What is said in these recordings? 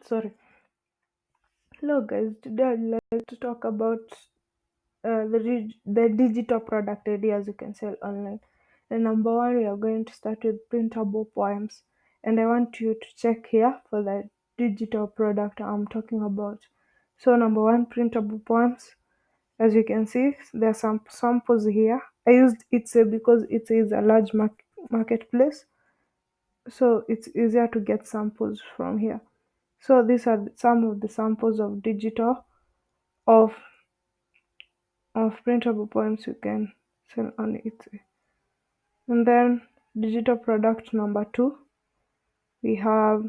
Sorry. Hello, guys. Today I'd like to talk about the digital product ideas you can sell online. And number one, we are going to start with printable poems. And I want you to check here for the digital product I'm talking about. So, number one, printable poems. As you can see, there are some samples here. I used Etsy because it is a large marketplace, so it's easier to get samples from here. So these are some of the samples of digital of printable poems you can sell on Etsy. And then digital product number two, we have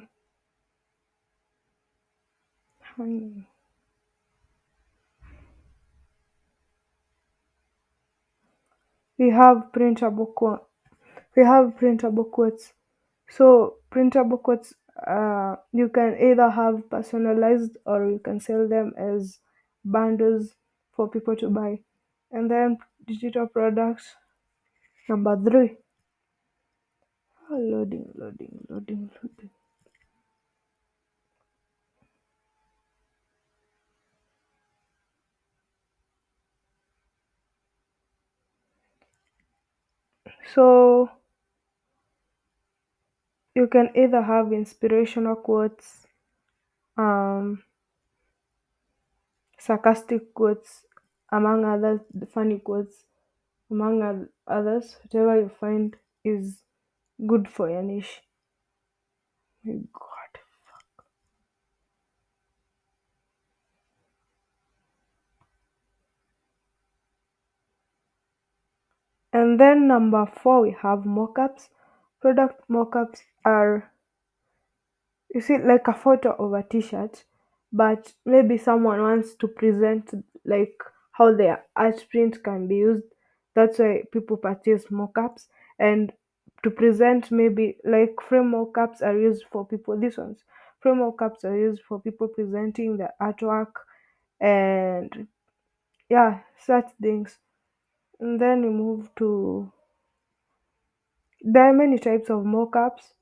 we have printable we have printable quotes. So printable quotes, you can either have personalized or you can sell them as bundles for people to buy. And then digital products number three. Loading. So you can either have inspirational quotes, um, sarcastic quotes, among others, the funny quotes, among others, whatever you find is good for your niche. My God. And then number four, we have mockups. Product mockups are, you see, like a photo of a t-shirt, but maybe someone wants to present like how their art print can be used. That's why people purchase mockups. And to present, maybe like frame mockups are used for people, these ones, frame mockups are used for people presenting their artwork, and yeah, such things. And then we move to, there are many types of mockups.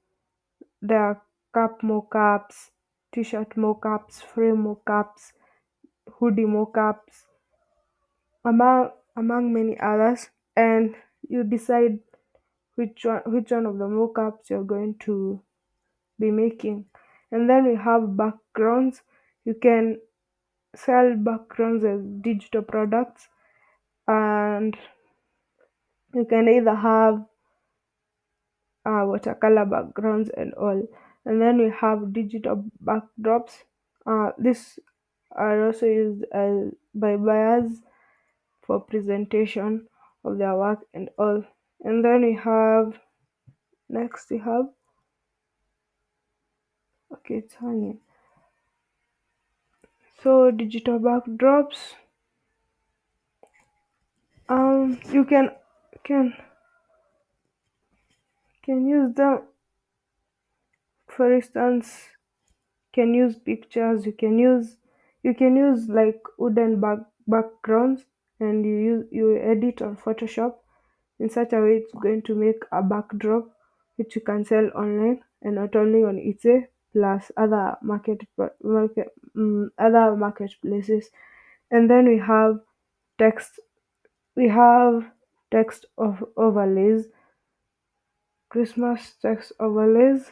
There are cap mockups, t-shirt mockups, frame mockups, hoodie mockups, among many others. And you decide which one of the mockups you're going to be making. And then we have backgrounds. You can sell backgrounds as digital products, and you can either have watercolor backgrounds and all. And then we have digital backdrops. These are also used by buyers for presentation of their work and all. And then we have, next we have, okay, it's hanging. So digital backdrops, you can can use them. For instance, can use pictures. You can use like wooden backgrounds, and you edit on Photoshop in such a way it's going to make a backdrop which you can sell online, and not only on Etsy, plus other marketplaces. And then text we have text of overlays, Christmas text overlays.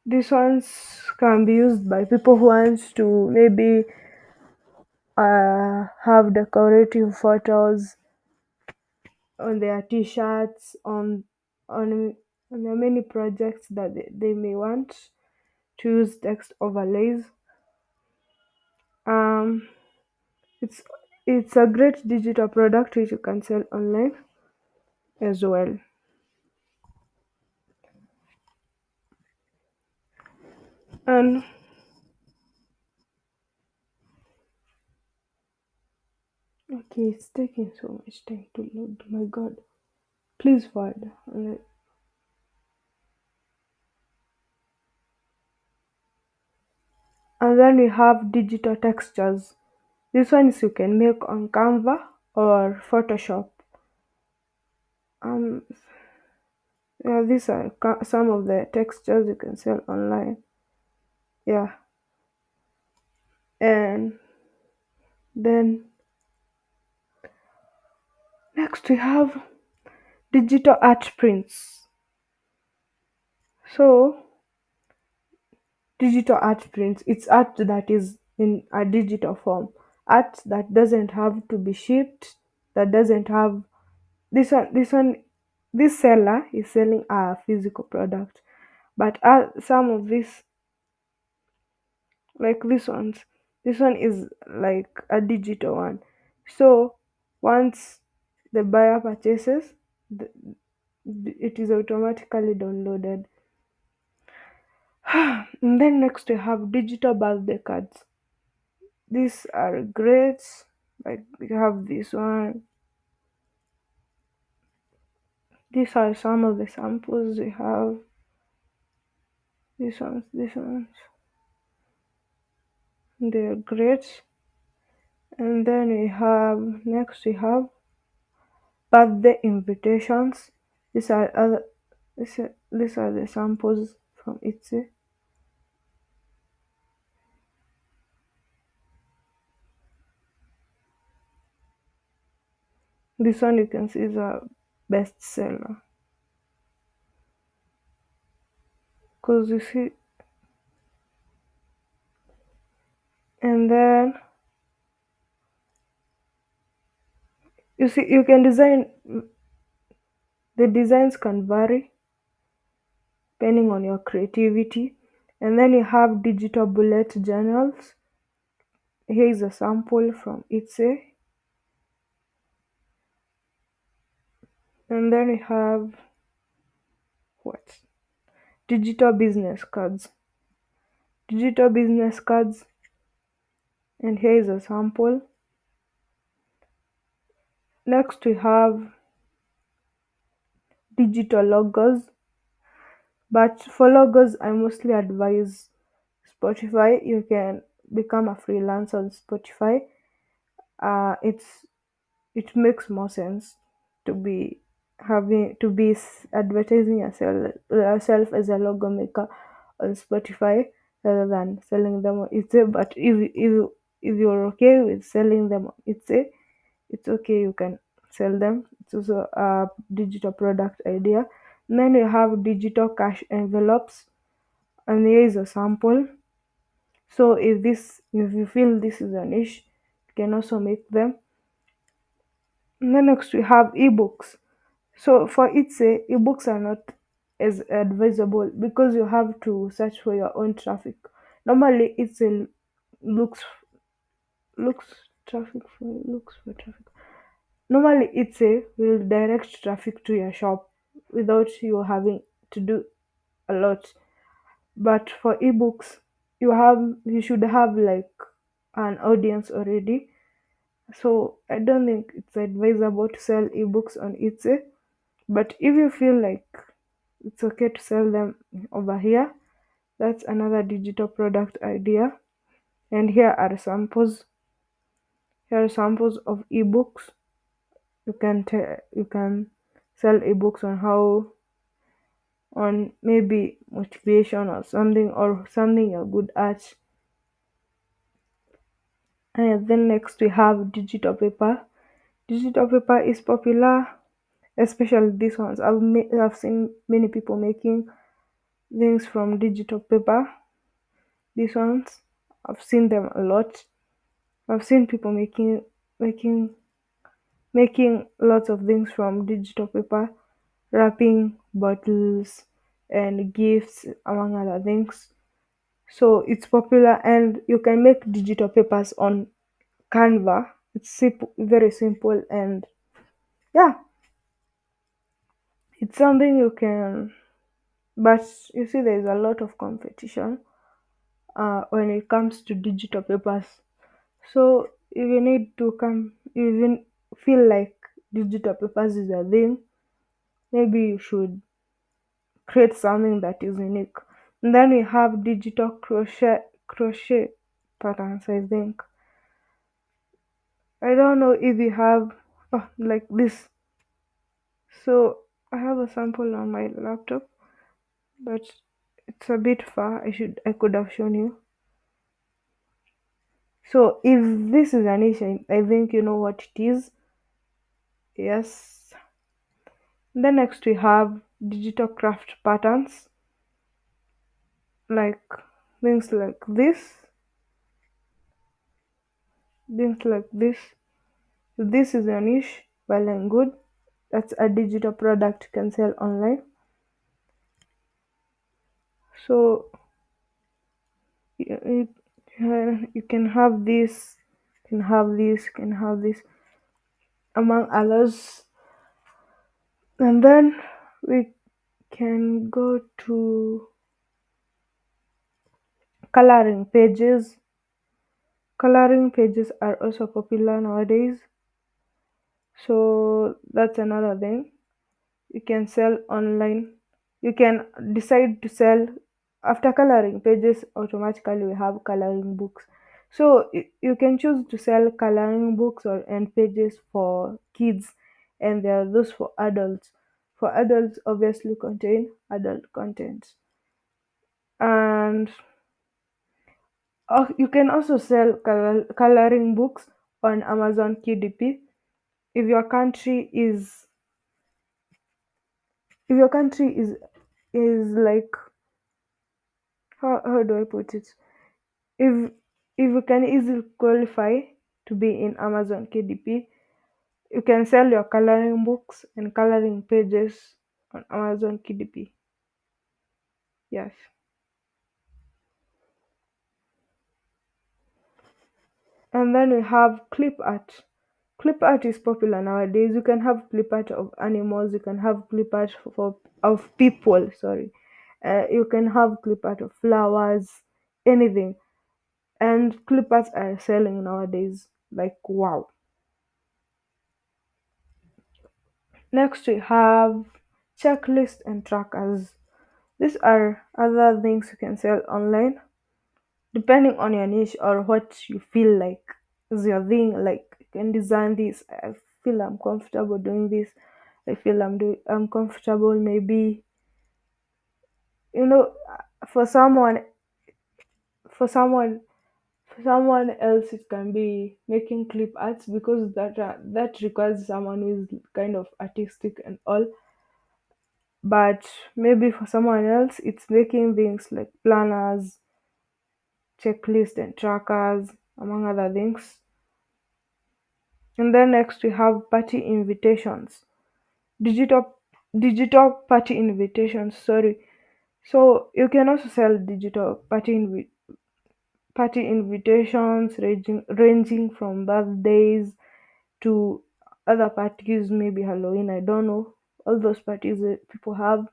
These ones can be used by people who want to maybe have decorative photos on their t-shirts, on the many projects that they may want to use text overlays. Um, it's it's a great digital product which you can sell online as well. And okay, it's taking so much time to load. My God, please forward. And then we have digital textures. This ones you can make on Canva or Photoshop. Um, yeah, these are some of the textures you can sell online. Yeah. And then next we have digital art prints. So digital art prints, it's art that is in a digital form. Art that doesn't have to be shipped, that doesn't have this seller is selling a physical product, but some of this, like this one is like a digital one. So once the buyer purchases, the, it is automatically downloaded. And then next we have digital birthday cards. These are great. Like we have this one. These are some of the samples we have. These ones, they're great. And then we have birthday invitations. These are other these are the samples from Etsy. This one you can see is a bestseller because you see. And then you see you can design, the designs can vary depending on your creativity. And then you have digital bullet journals. Here is a sample from Etsy. And then we have what? Digital business cards. Digital business cards, and here is a sample. Next we have digital logos, but for logos I mostly advise Spotify. You can become a freelancer on Spotify. It's it makes more sense to be advertising yourself as a logo maker on Spotify rather than selling them on Etsy. But if you're okay with selling them on Etsy, it's okay, you can sell them. It's also a digital product idea. And then you have digital cash envelopes, and here is a sample. So if you feel this is a niche, you can also make them. And then next we have ebooks. So for Etsy, ebooks are not as advisable because you have to search for your own traffic. Normally Etsy looks looks looks for traffic. Normally Etsy will direct traffic to your shop without you having to do a lot. But for ebooks, you should have like an audience already. So I don't think it's advisable to sell ebooks on Etsy. But if you feel like it's okay to sell them over here, that's another digital product idea. And here are samples. Here are samples of ebooks. You can sell ebooks on how, on maybe motivation or something you're good at. And then next we have digital paper. Digital paper is popular, especially these ones. I've seen many people making things from digital paper. These ones, I've seen them a lot. I've seen people making making lots of things from digital paper, wrapping bottles and gifts among other things. So it's popular, and you can make digital papers on Canva. It's very simple, and yeah, it's something you can. But you see, there is a lot of competition when it comes to digital papers. So if you need to come, if you even feel like digital papers is a thing, maybe you should create something that is unique. And then we have digital crochet patterns. I think I don't know if you have like this. So I have a sample on my laptop, but it's a bit far. I could have shown you. So if this is an issue, I think you know what it is. Yes. Then next we have digital craft patterns, like things like this. If this is your niche, well and good. That's a digital product you can sell online. So you, you can have this, can have this, among others. And then we can go to coloring pages. Coloring pages are also popular nowadays. So that's another thing you can sell online. You can decide to sell after coloring pages. Automatically we have coloring books, so you can choose to sell coloring books or and pages for kids, and there are those for adults. For adults obviously contain adult content. And you can also sell coloring books on Amazon KDP. if your country is if your country is like, how do I put it, if you can easily qualify to be in Amazon KDP, you can sell your coloring books and coloring pages on Amazon KDP. Yes. And then we have clip art. Clip art is popular nowadays. You can have clip art of animals, you can have clip art of people, sorry. You can have clip art of flowers, anything. And clip arts are selling nowadays. Like wow. Next we have checklists and trackers. These are other things you can sell online depending on your niche or what you feel like is your thing. Like you can design this. I feel I'm comfortable doing this. I feel I'm comfortable maybe, you know, for someone for someone for someone else it can be making clip arts, because that requires someone who is kind of artistic and all. But maybe for someone else it's making things like planners, checklists and trackers, among other things. And then next we have party invitations. Digital party invitations, sorry. So you can also sell digital party invitations, ranging from birthdays to other parties, maybe Halloween, I don't know. All those parties that people have.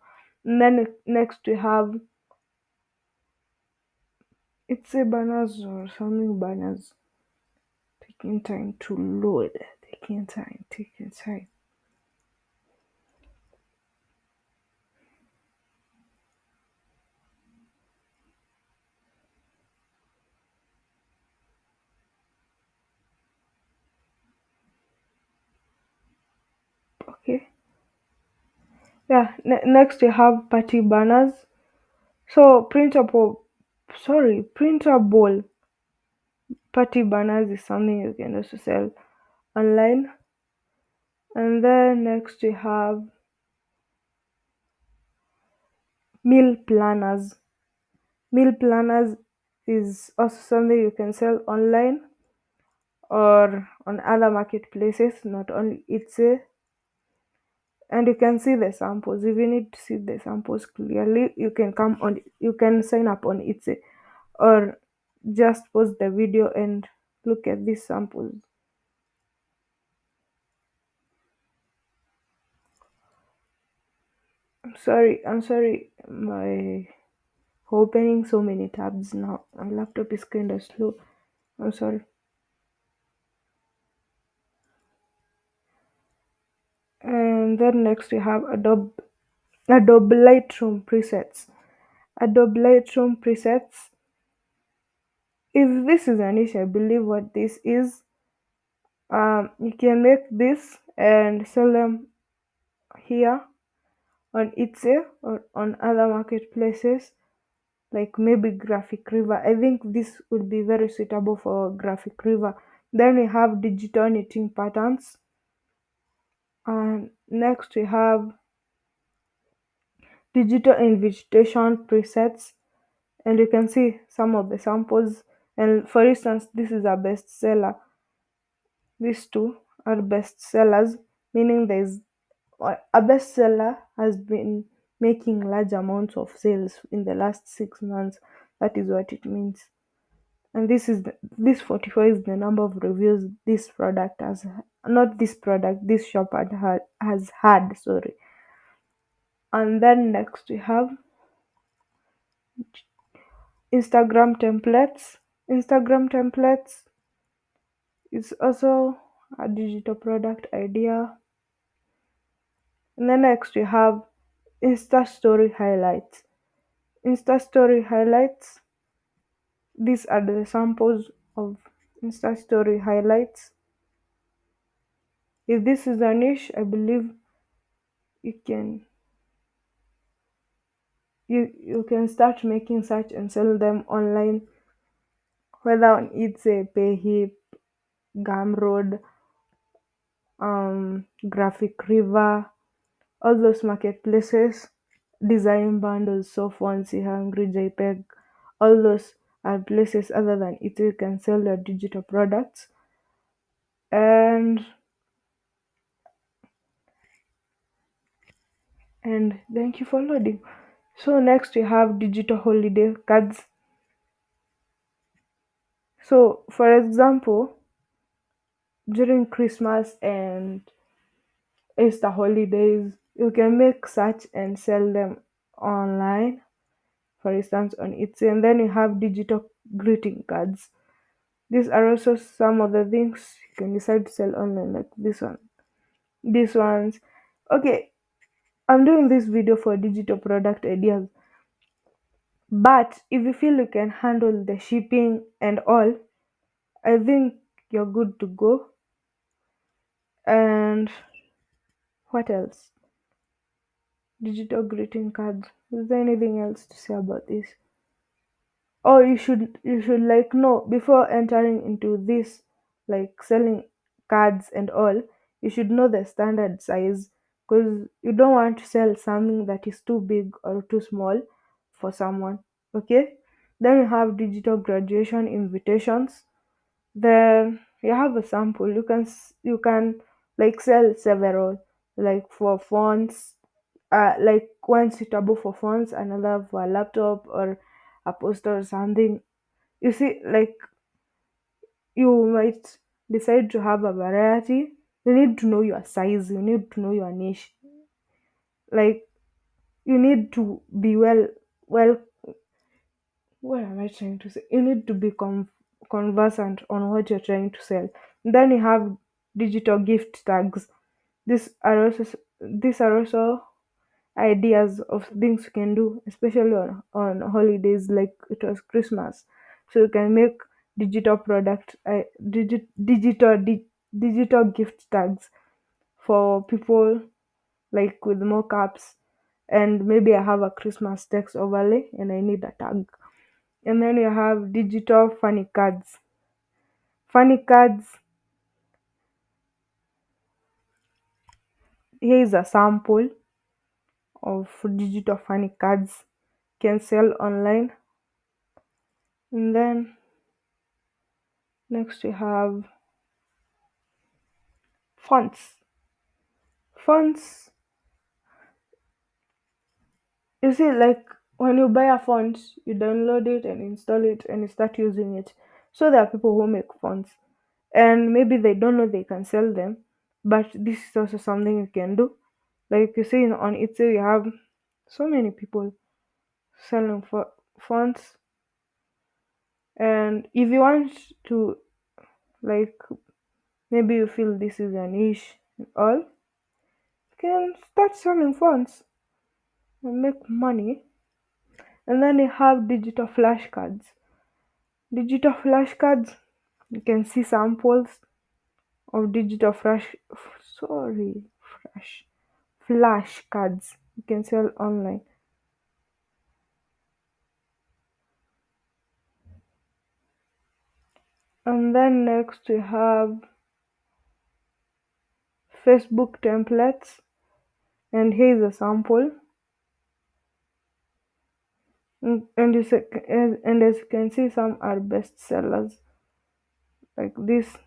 And then next we have, it's a banners or something banners. Taking time to load. Taking time. Okay. Yeah. Next we have party banners. So printable party banners is something you can also sell online. And then next we have meal planners. Meal planners is also something you can sell online or on other marketplaces, not only Etsy. And you can see the samples. If you need to see the samples clearly, you can sign up on Etsy, or just pause the video and look at these samples. I'm sorry, my opening so many tabs now. My laptop is kind of slow. I'm sorry. And then next we have Adobe Lightroom presets. Adobe Lightroom presets. If this is an issue, I believe what this is. You can make this and sell them here on Etsy or on other marketplaces. like maybe graphic river. I think this would be very suitable for graphic river. Then we have digital knitting patterns, and next we have digital invitation presets, and you can see some of the samples. And for instance, this is a bestseller. These two are bestsellers, meaning there's a bestseller has been making large amounts of sales in the last 6 months. That is what it means. And this 44 is the number of reviews this product has, not this product, this shop has had, sorry. And then next we have Instagram templates. Instagram templates is also a digital product idea. And then next we have Insta Story highlights. Insta Story highlights, these are the samples of Insta Story highlights. If this is a niche, I believe you can you can start making such and sell them online, whether on it's a Payhip, Gumroad, Graphic River, all those marketplaces, design bundles, so fancy, hungry, JPEG, all those are places other than it you can sell your digital products. And and thank you for loading. So next we have digital holiday cards. So for example, during Christmas and Easter holidays, you can make such and sell them online, for instance on Etsy. And then you have digital greeting cards. These are also some of the things you can decide to sell online, like this one. These ones. Okay, I'm doing this video for digital product ideas, but if you feel you can handle the shipping and all, I think you're good to go. And what else? Digital greeting cards. Is there anything else to say about this? Oh, you should like know before entering into this, like selling cards and all, you should know the standard size, because you don't want to sell something that is too big or too small for someone. Okay? Then you have digital graduation invitations. Then you have a sample. You can like sell several, like for phones, like one suitable for phones, another for a laptop or a poster or something. You see, like you might decide to have a variety. You need to know your size, you need to know your niche. Like you need to be well, what am I trying to say? You need to be conversant on what you're trying to sell. Then you have digital gift tags. These are also ideas of things you can do, especially on holidays like it was Christmas. So you can make digital product, digital gift tags for people, like with mockups. And maybe I have a Christmas text overlay and I need a tag. And then you have digital funny cards. Funny cards, here is a sample of digital funny cards can sell online. And then next we have fonts. Fonts, you see, like when you buy a font, you download it and install it and you start using it. So there are people who make fonts and maybe they don't know they can sell them, but this is also something you can do. Like you see on Etsy, you have so many people selling for fonts. And if you want to, like, maybe you feel this is a niche and all, you can start selling fonts and make money. And then you have digital flashcards. Digital flashcards, you can see samples of digital fresh flashcards you can sell online. And then next we have Facebook templates, and here's a sample. And as you can see, some are bestsellers like this.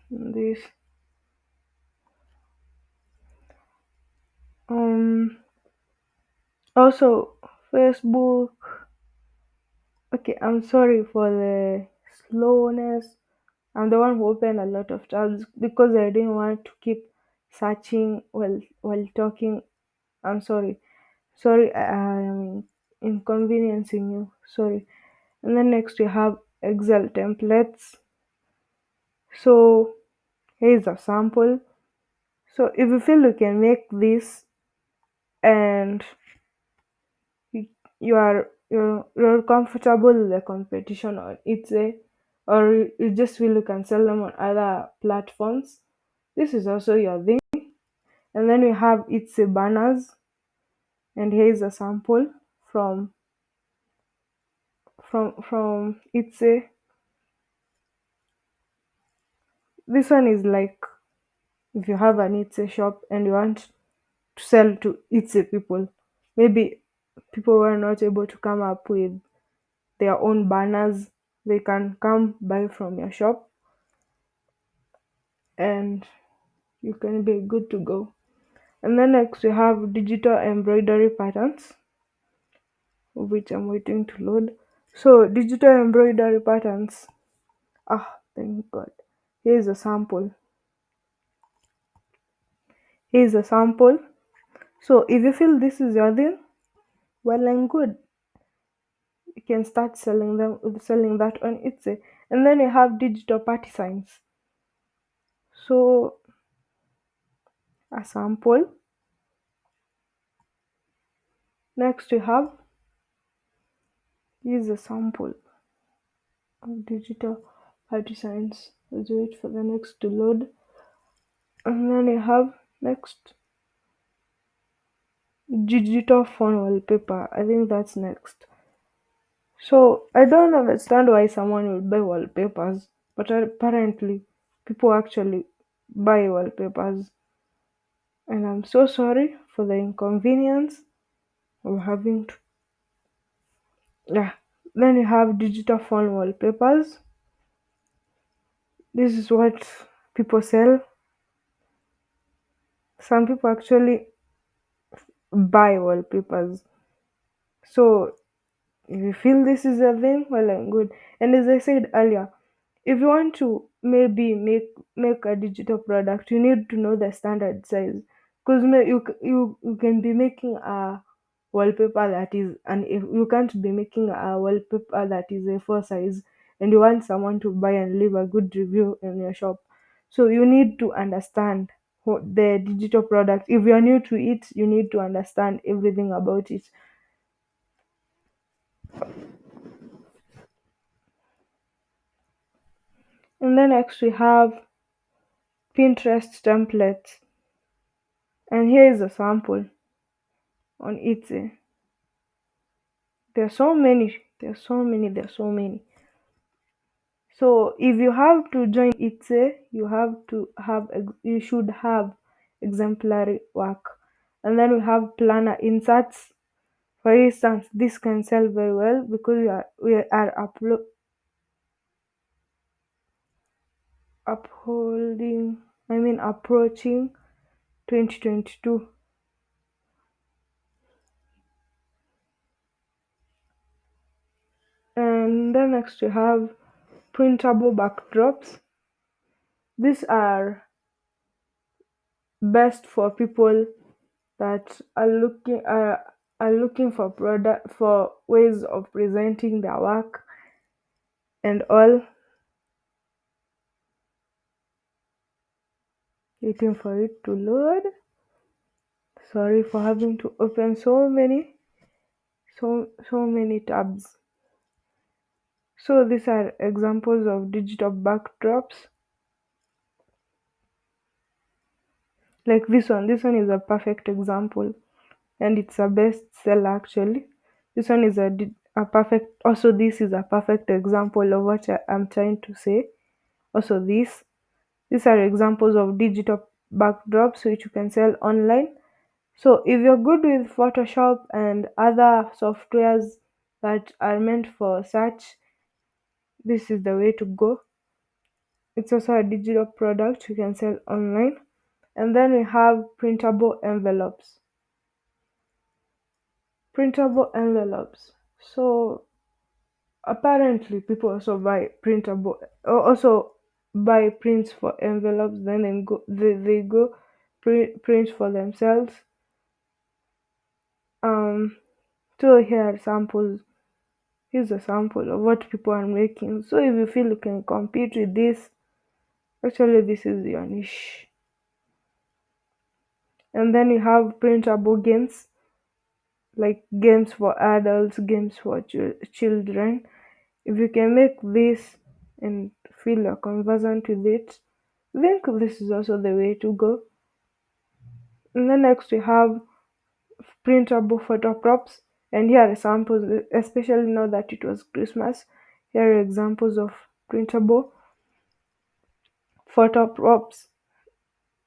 Um, Also Facebook. Okay, I'm sorry for the slowness. I'm the one who opened a lot of tabs because I didn't want to keep searching while talking. I'm sorry. Sorry, I am inconveniencing you. Sorry. And then next we have Excel templates. So here's a sample. So if you feel you can make this and you, you're comfortable with the competition on its a or you just feel you can sell them on other platforms, this is also your thing. And then we have its a banners, and here is a sample from its a. This one is like if you have an its a shop and you want to sell to its a people, maybe people were not able to come up with their own banners, they can come buy from your shop and you can be good to go. And then next we have digital embroidery patterns, which I'm waiting to load. So digital embroidery patterns. Ah, thank God. Here's a sample. Here's a sample. So if you feel this is your thing, well and good. You can start selling that on Etsy. And then you have digital party signs. So a sample. Next we have here's a sample of digital party signs. Let's wait for the next to load. And then you have next digital phone wallpaper. I think that's next. So I don't understand why someone would buy wallpapers, but apparently people actually buy wallpapers. And I'm so sorry for the inconvenience of having to. Yeah. Then you have digital phone wallpapers. This is what people sell. Some people actually buy wallpapers. So if you feel this is a thing, well and good. And as I said earlier, if you want to maybe make a digital product, you need to know the standard size. Because you can be making a wallpaper that is, and if you can't be making a wallpaper that is A4 size, and you want someone to buy and leave a good review in your shop. So you need to understand the digital product. If you're new to it, you need to understand everything about it. And then next we have Pinterest templates. And here is a sample on it. There are so many, there are so many, there are so many. So if you have to join ITSE, you should have exemplary work. And then we have planner inserts. For instance, this can sell very well because we are upholding, approaching 2022. And then next we have printable backdrops. These best for people that are looking for product for ways of presenting their work and all. Waiting for it to load. Sorry for having to open so many tabs. So these are examples of digital backdrops. Like this one is a perfect example, and it's a best seller actually. This one is a perfect. Also, this is a perfect example of what I'm trying to say. Also, these are examples of digital backdrops which you can sell online. So if you're good with Photoshop and other softwares that are meant for search, this is the way to go. It's also a digital product you can sell online. And then we have printable envelopes. Printable envelopes. So apparently people also buy printable or also buy prints for envelopes, then they go print for themselves. Um so here are samples. Here's a sample of what people are making. So if you feel you can compete with this, actually this is your niche. And then you have printable games, like games for adults, games for children. If you can make this and feel you're conversant with it, I think this is also the way to go. And then next we have printable photo props. And here are samples, especially now that it was Christmas. Here are examples of printable photo props.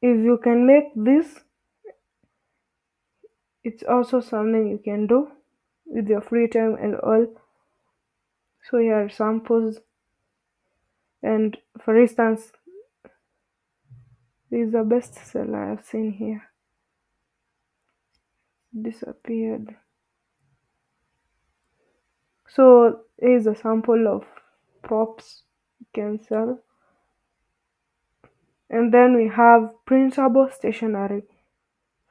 If you can make this, it's also something you can do with your free time and all. So here are samples. And for instance, this is the best seller I've seen here. Disappeared. So here's a sample of props you can sell. And then we have printable stationery.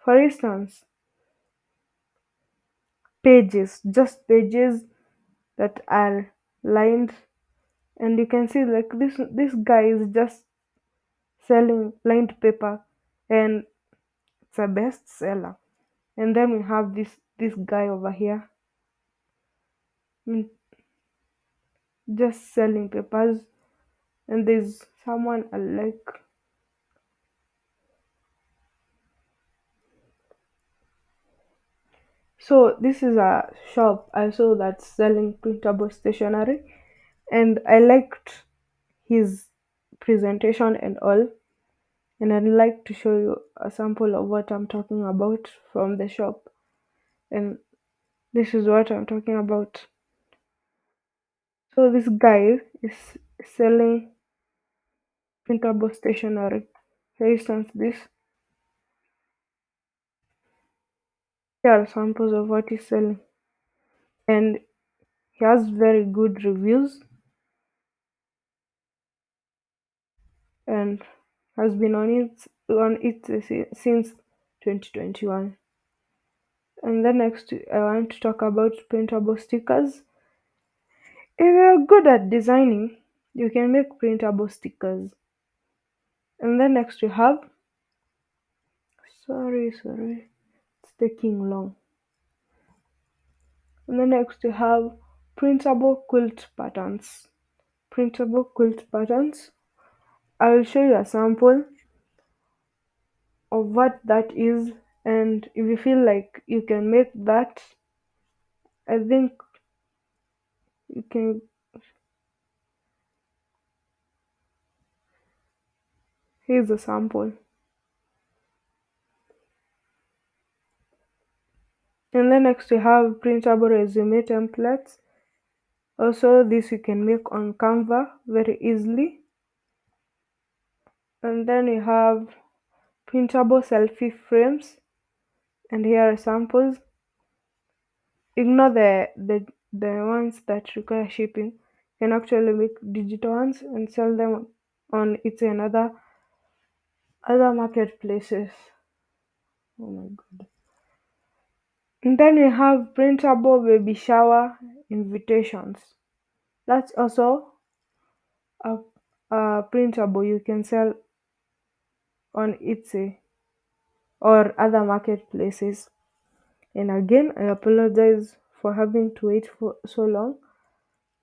For instance, pages, just pages that are lined, and you can see like this guy is just selling lined paper, and it's a best seller. And then we have this guy over here, mm, just selling papers, and there's someone I like. So this is a shop I saw that's selling printable stationery, and I liked his presentation and all. And I'd like to show you a sample of what I'm talking about from the shop. And this is what I'm talking about. So this guy is selling printable stationery. For instance, here are samples of what he's selling. And he has very good reviews and has been on it since 2021. And then next I want to talk about printable stickers. If you're good at designing, you can make printable stickers. And then next we have, sorry, it's taking long. And then next we have printable quilt patterns. Printable quilt patterns. I will show you a sample of what that is, and if you feel like you can make that, I think you can. Here's a sample. And then next we have printable resume templates. Also, this you can make on Canva very easily. And then we have printable selfie frames. And here are samples. Ignore the ones that require shipping. You can actually make digital ones and sell them on it's another other marketplaces. Oh my god. And then we have printable baby shower invitations. That's also a, a printable you can sell on Etsy or other marketplaces. And again, I apologize for having to wait for so long.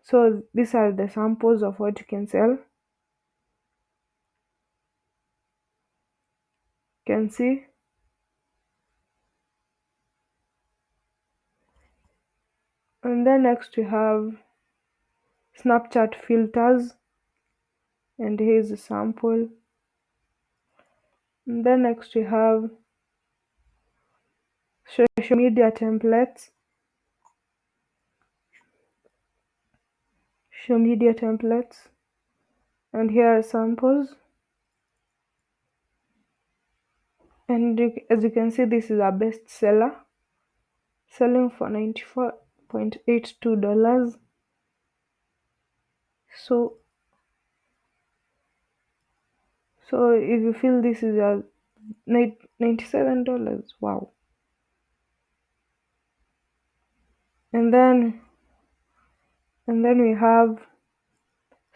So these are the samples of what you can sell. You can see. And then next we have Snapchat filters. and here's a sample. And then next we have social media templates. Social media templates. And here are samples. And as you can see, this is our best seller, selling for $94.82. So if you feel this is a $97, wow. And then we have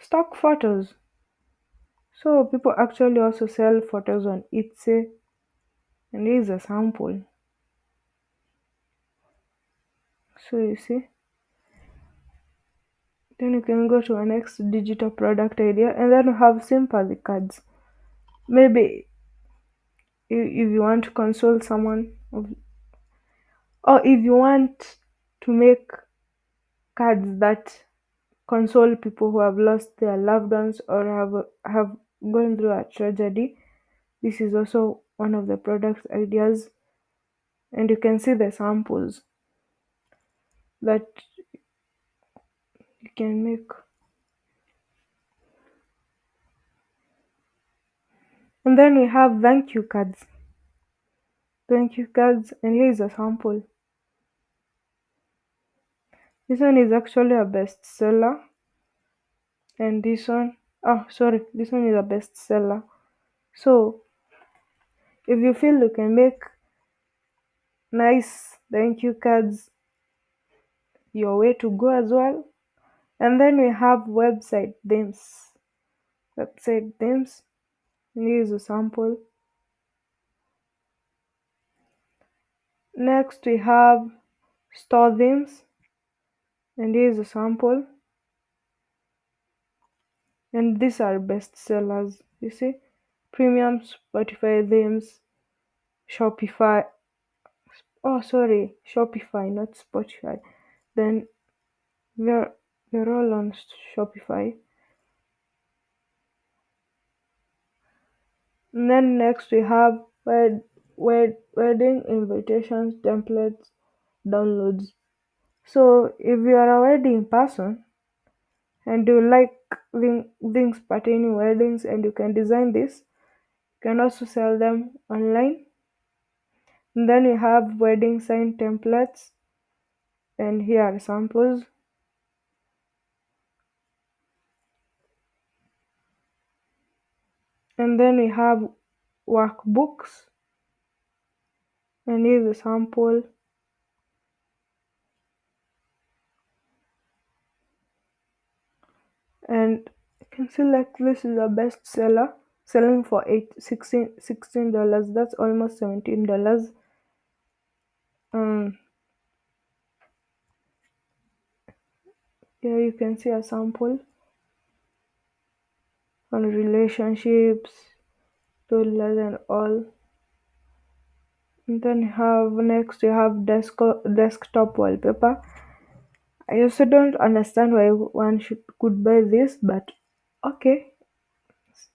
stock photos. So people actually also sell photos on Etsy, and here's a sample. So you see, then you can go to our next digital product idea, and then we have sympathy cards. Maybe if you want to console someone, or if you want to make cards that console people who have lost their loved ones or have gone through a tragedy. This is also one of the product ideas, and you can see the samples that you can make. And then we have thank you cards. Thank you cards, and here is a sample. This one is actually a bestseller, and this one is a bestseller. So if you feel you can make nice thank you cards, your way to go as well. And then we have website themes. Website themes. Here's a sample. Next we have store themes, and here's a sample. And these are best sellers. You see, premium Spotify themes, Shopify. Oh, sorry, Shopify, not Spotify. Then we're we're all on Shopify. And then next we have wedding invitations templates downloads. So if you are a wedding person and you like things pertaining weddings and you can design this, you can also sell them online. And then we have wedding sign templates, and here are samples. And then we have workbooks, and here's a sample. And you can see like this is a bestseller, selling for $16. That's almost $17. Um, here you can see a sample on relationships, toddlers, and all. And then you have desktop wallpaper. I also don't understand why one could buy this, but okay,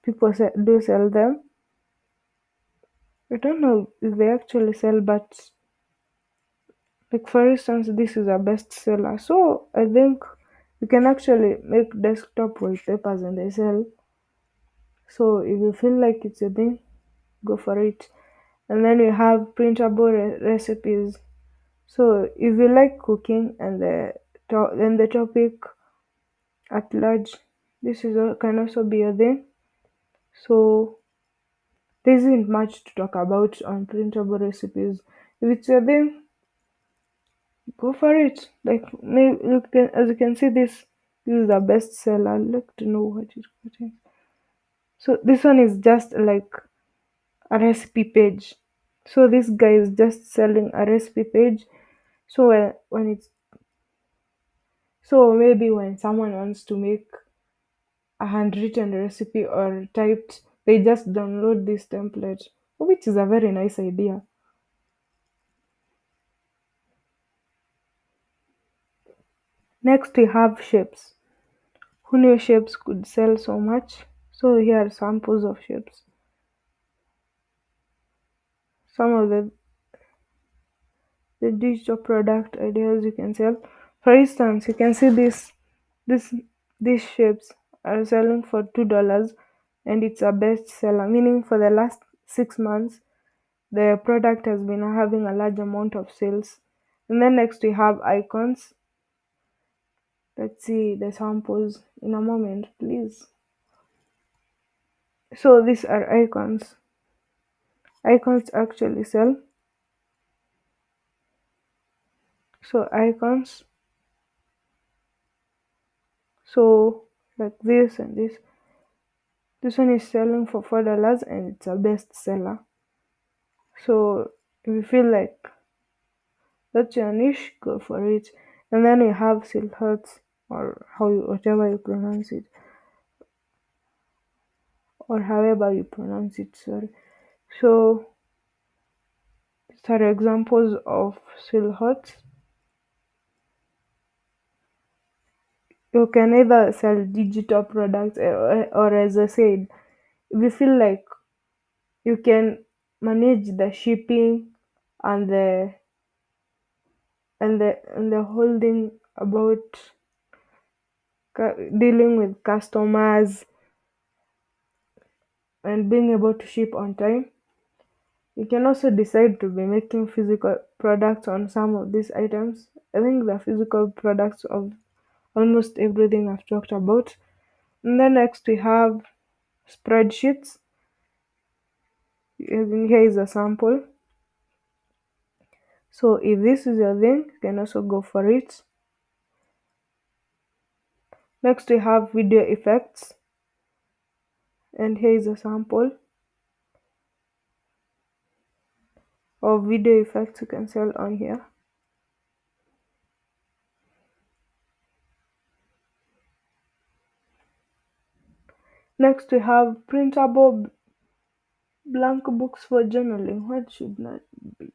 people do sell them. I don't know if they actually sell, but like for instance, this is a bestseller. So I think you can actually make desktop wallpapers and they sell. So if you feel like it's a thing, go for it. And then we have printable recipes. So if you like cooking and the topic at large, this is can also be a thing. So there isn't much to talk about on printable recipes. If it's a thing, go for it. Like maybe as you can see, this is a bestseller. I'd like to know what it contains. So this one is just like a recipe page. So this guy is just selling a recipe page. So when it's so maybe when someone wants to make a handwritten recipe or typed, they just download this template, which is a very nice idea. Next we have shapes. Who knew shapes could sell so much? So here are samples of shapes. Some of the digital product ideas you can sell. For instance, you can see this these shapes are selling for $2 and it's a bestseller, meaning for the last 6 months the product has been having a large amount of sales. And then next we have icons. Let's see the samples in a moment, please. So these are icons. Icons actually sell. So icons. So like this and this. This one is selling for $4 and it's a bestseller. So if you feel like that's your niche, go for it. And then we have silhouettes, or whatever you pronounce it, or however you pronounce it. Sorry. So these are examples of silhouettes. You can either sell digital products, or as I said, if you feel like you can manage the shipping and the whole thing about dealing with customers and being able to ship on time. You can also decide to be making physical products on some of these items. I think the physical products of almost everything I've talked about. And then next we have spreadsheets. Here is a sample. So if this is your thing, you can also go for it. Next we have video effects. And here is a sample of video effects you can sell on here. Next we have printable blank books for journaling. What should not be?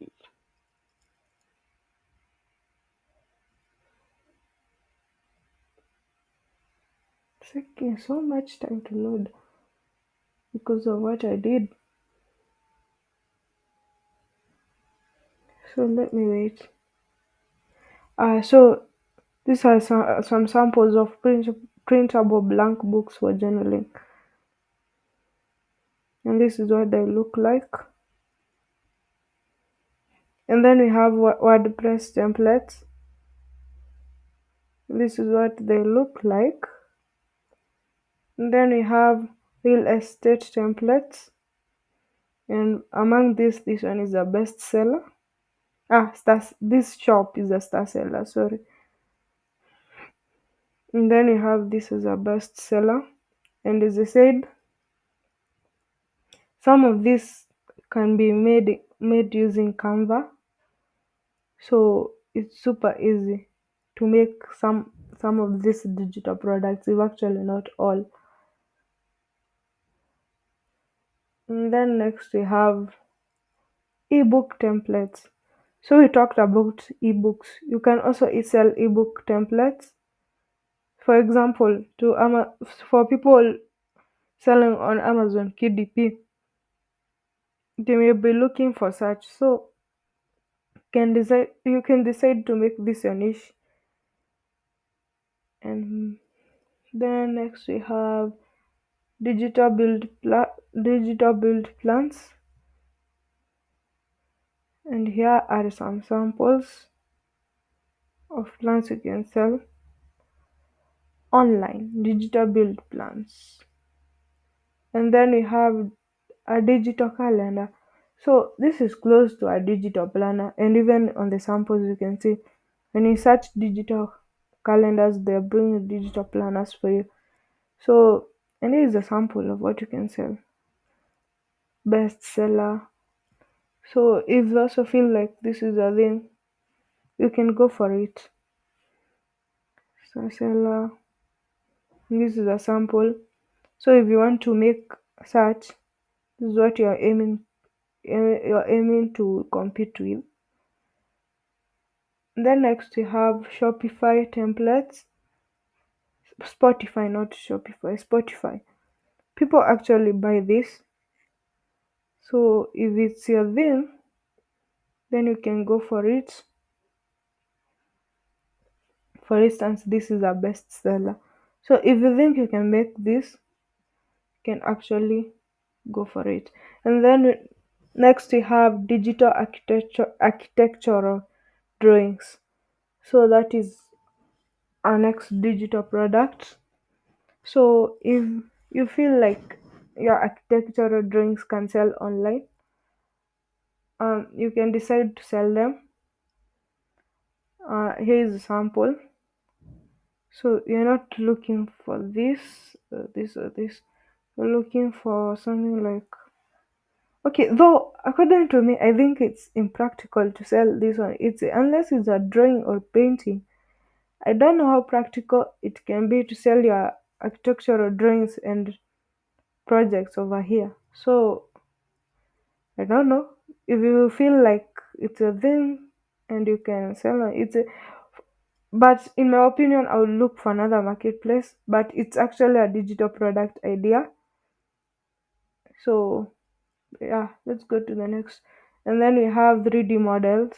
It's taking so much time to load because of what I did. So let me wait. So these are some samples of printable blank books for journaling. And this is what they look like. And then we have WordPress templates. This is what they look like. And then we have real estate templates. And among this one is a bestseller. This shop is a star seller, sorry. And then we have this as a bestseller. And as I said, some of this can be made using Canva. So it's super easy to make some of these digital products, if actually not all. And then next we have ebook templates. So we talked about ebooks. You can also sell ebook templates. For example, for people selling on Amazon KDP, they may be looking for such. So you can decide to make this your niche. And then next we have digital build plans, and here are some samples of plans you can sell online, digital build plans. And then we have a digital calendar. So this is close to a digital planner, and even on the samples you can see when you search digital calendars, they're bringing digital planners for you. So, and here is a sample of what you can sell. Bestseller. So if you also feel like this is a thing, you can go for it. So seller. This is a sample. So if you want to make search, this is what you're aiming to compete with. Then next we have Shopify templates. Spotify, not Shopify, Spotify. people actually buy this. So if it's your thing, then you can go for it. For instance, this is a bestseller. So if you think you can make this, you can actually go for it. And then next we have digital architectural drawings. So that is our next digital product. So if you feel like your architectural drawings can sell online, you can decide to sell them. Here is a sample. So you're not looking for this or this. You're looking for something like, okay, though according to me, I think it's impractical to sell this one. It's unless it's a drawing or painting. I don't know how practical it can be to sell your architectural drawings and projects over here. So I don't know if you feel like it's a thing and you can sell it. But in my opinion, I would look for another marketplace. But it's actually a digital product idea. So yeah, let's go to the next. And then we have 3D models.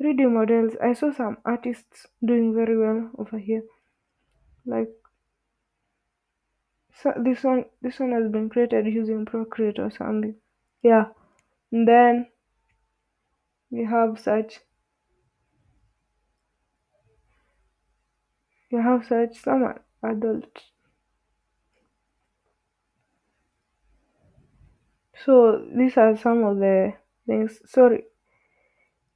3D models. I saw some artists doing very well over here. Like, so this one has been created using Procreate or something. Yeah. And then we have such some adults. So these are some of the things. Sorry,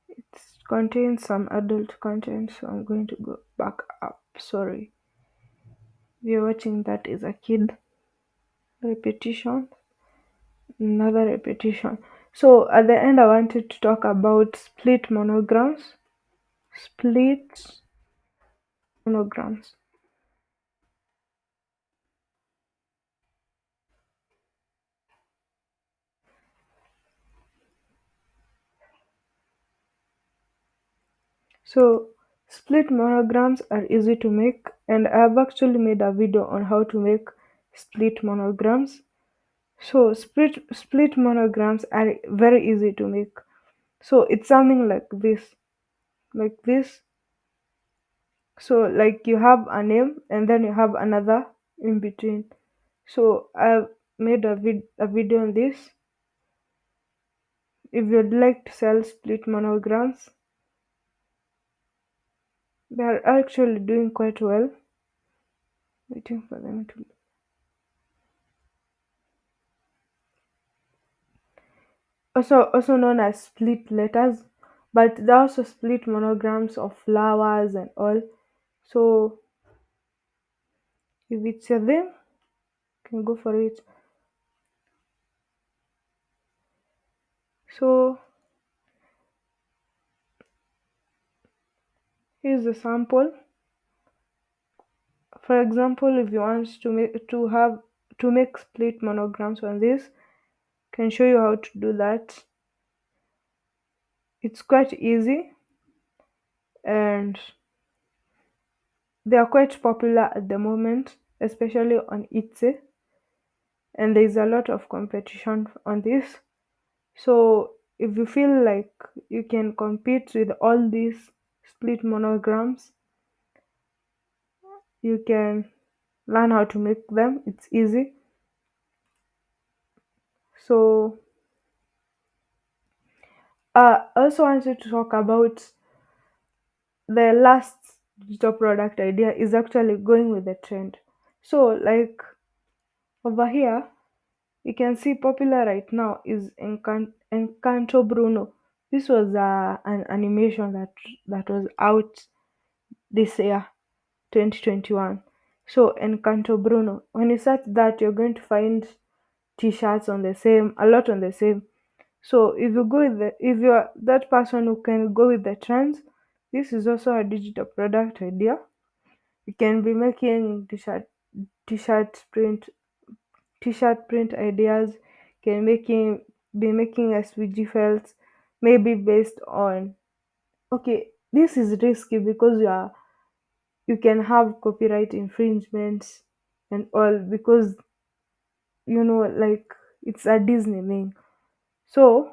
it contains some adult content, so I'm going to go back up. Sorry. If you're watching that is a kid. Repetition. Another repetition. So at the end I wanted to talk about split monograms. Split monograms. So split monograms are easy to make, and I have actually made a video on how to make split monograms. So split monograms are very easy to make. So it's something like this, like this. So like you have a name and then you have another in between. So I've made a video on this. If you'd like to sell split monograms, they are actually doing quite well. Waiting for them to, also known as split letters, but there are also split monograms of flowers and all. So if it's your thing, you can go for it. So here's a sample. For example, if you want to make split monograms on this, can show you how to do that. It's quite easy and they are quite popular at the moment, especially on Etsy, and there's a lot of competition on this. So if you feel like you can compete with all these split monograms, you can learn how to make them. It's easy. So I also wanted to talk about the last digital product idea is actually going with the trend. So like over here, you can see popular right now is Encanto Bruno. This was an animation that was out this year, 2021. So Encanto Bruno. When you search that, you're going to find T-shirts on the same, a lot on the same. So if you're that person who can go with the trends, this is also a digital product idea. You can be making t-shirt print t-shirt print ideas, can making be making SVG files, maybe based on, okay, this is risky because you can have copyright infringements and all, because like it's a Disney thing. So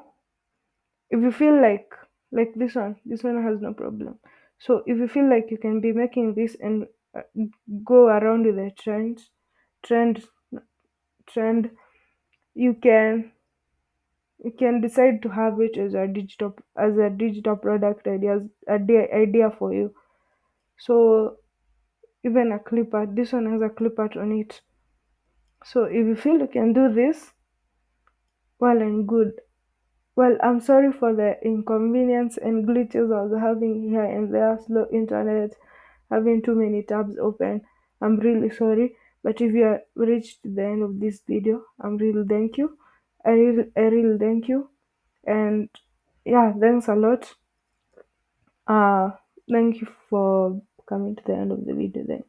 if you feel like this one has no problem. So if you feel like you can be making this and uh, go around with the trend trend, you can decide to have it as a digital product idea for you. So even a clipart, this one has a clipart on it. So if you feel you can do this, well and good. Well, I'm sorry for the inconvenience and glitches I was having here and there, slow internet, having too many tabs open. I'm really sorry. But if you have reached the end of this video, I'm really thank you. I really thank you. And yeah, thanks a lot. Uh Thank you for coming to the end of the video then.